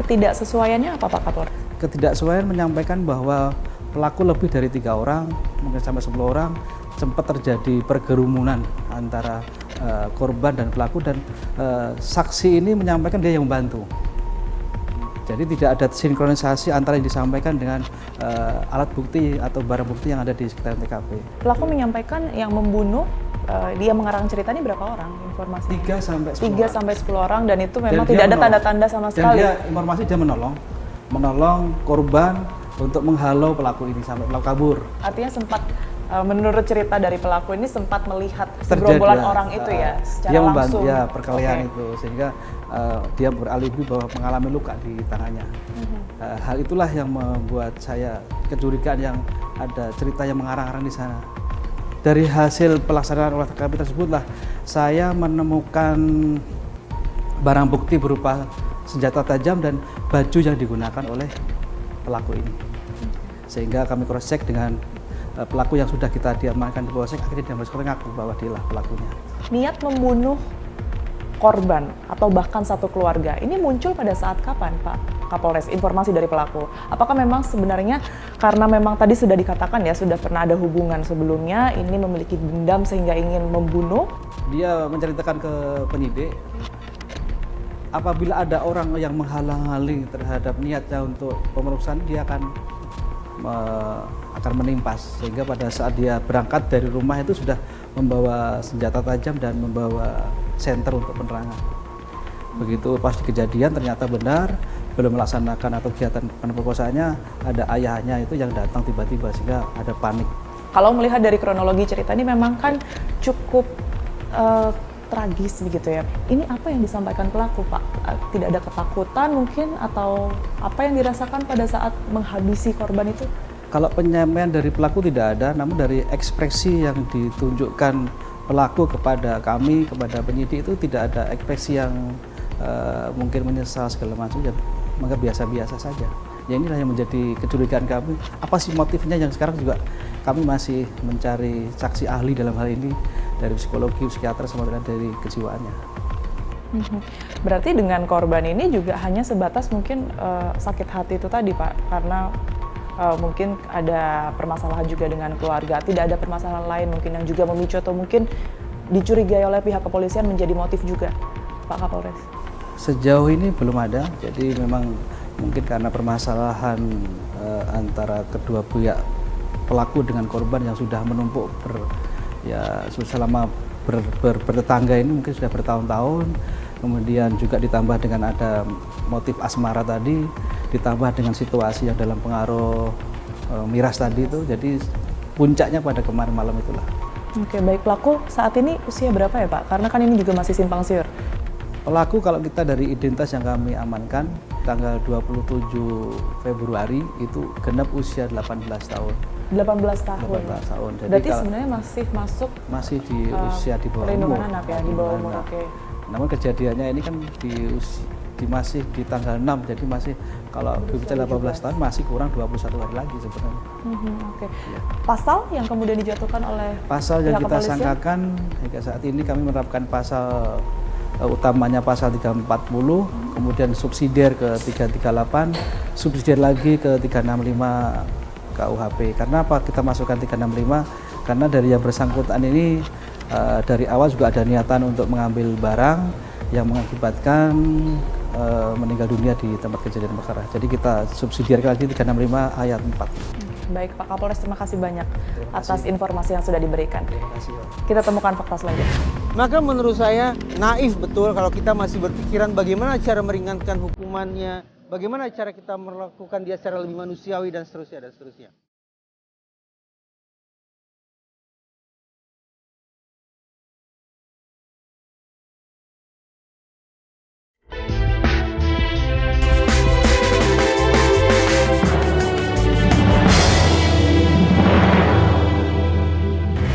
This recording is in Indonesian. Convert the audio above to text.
ketidaksesuaiannya apa Pak Kapolres? Ketidaksesuaian menyampaikan bahwa pelaku lebih dari 3 orang, mungkin sampai 10 orang, sempat terjadi pergerumunan antara korban dan pelaku, dan saksi ini menyampaikan dia yang membantu. Jadi tidak ada sinkronisasi antara yang disampaikan dengan alat bukti atau barang bukti yang ada di sekitar TKP. Pelaku menyampaikan yang membunuh, dia mengarang cerita ini berapa orang informasi? 3 sampai 10 3 sampai 10 orang, dan itu memang Dan tidak dia ada tanda-tanda sama sekali. Dan dia informasi dia menolong korban untuk menghalau pelaku ini sampai pelaku kabur. Artinya sempat, menurut cerita dari pelaku ini sempat melihat segerombolan orang itu ya secara dia langsung. Ya, perkelahian itu, sehingga dia beralibi bahwa mengalami luka di tangannya. Hal itulah yang membuat saya kecurigaan yang ada cerita yang mengarang-arang di sana. Dari hasil pelaksanaan olah TKP tersebutlah saya menemukan barang bukti berupa senjata tajam dan baju yang digunakan oleh pelaku ini. Sehingga kami cross check dengan pelaku yang sudah kita diamankan di Polsek, akhirnya dia mengaku bahwa dialah pelakunya. Niat membunuh korban atau bahkan satu keluarga ini muncul pada saat kapan Pak Kapolres, informasi dari pelaku? Apakah memang sebenarnya karena memang tadi sudah dikatakan ya sudah pernah ada hubungan sebelumnya, ini memiliki dendam sehingga ingin membunuh? Dia menceritakan ke penyidik, apabila ada orang yang menghalang-halangi terhadap niatnya untuk pemeriksaan, dia akan menimpas, sehingga pada saat dia berangkat dari rumah itu sudah membawa senjata tajam dan membawa senter untuk penerangan. Begitu pas di kejadian ternyata benar belum melaksanakan atau kegiatan pemerkosaannya, ada ayahnya itu yang datang tiba-tiba sehingga ada panik. Kalau melihat dari kronologi cerita ini memang kan cukup tragis begitu ya. Ini apa yang disampaikan pelaku Pak? Tidak ada ketakutan mungkin atau apa yang dirasakan pada saat menghabisi korban itu? Kalau penyampaian dari pelaku tidak ada, namun dari ekspresi yang ditunjukkan pelaku kepada kami, kepada penyidik itu tidak ada ekspresi yang mungkin menyesal segala macam, ya, maka biasa-biasa saja. Ya inilah yang menjadi kecurigaan kami. Apa sih motifnya yang sekarang juga kami masih mencari saksi ahli dalam hal ini dari psikologi, psikiater, sama dari kejiwaannya. Berarti dengan korban ini juga hanya sebatas mungkin sakit hati itu tadi Pak, karena mungkin ada permasalahan juga dengan keluarga, tidak ada permasalahan lain mungkin yang juga memicu atau mungkin dicurigai oleh pihak kepolisian menjadi motif juga, Pak Kapolres? Sejauh ini belum ada, jadi memang mungkin karena permasalahan antara kedua pihak pelaku dengan korban yang sudah menumpuk selama bertetangga ini mungkin sudah bertahun-tahun, kemudian juga ditambah dengan ada motif asmara tadi, ditambah dengan situasi yang dalam pengaruh miras tadi itu, jadi puncaknya pada kemarin malam itulah. Oke, baik. Pelaku saat ini usia berapa ya Pak? Karena kan ini juga masih simpang siur. Pelaku kalau kita dari identitas yang kami amankan tanggal 27 Februari itu genap usia 18 tahun. 18 tahun. 18 tahun. Jadi berarti sebenarnya masih di usia di bawah umur. Perlindungan anak ya, di bawah umur. Oke. Namun kejadiannya ini kan masih di tanggal 6, jadi masih kalau berbicara 18 tahun masih kurang 21 hari lagi sebenarnya. Oke. Ya. Pasal yang kemudian dijatuhkan oleh pasal yang kita kepolisian? sangkakan hingga saat ini kami menerapkan pasal utamanya pasal 340, kemudian subsidiar ke 338, subsidiar lagi ke 365 KUHP. Karena apa kita masukkan 365? Karena dari yang bersangkutan ini dari awal juga ada niatan untuk mengambil barang yang mengakibatkan meninggal dunia di tempat kejadian perkara. Jadi kita subsidiar lagi 365 ayat 4. Baik Pak Kapolres, terima kasih banyak atas informasi yang sudah diberikan. Terima kasih, Pak. Kita temukan fakta selanjutnya. Maka menurut saya naif betul kalau kita masih berpikiran bagaimana cara meringankan hukumannya, bagaimana cara kita melakukan dia secara lebih manusiawi dan seterusnya.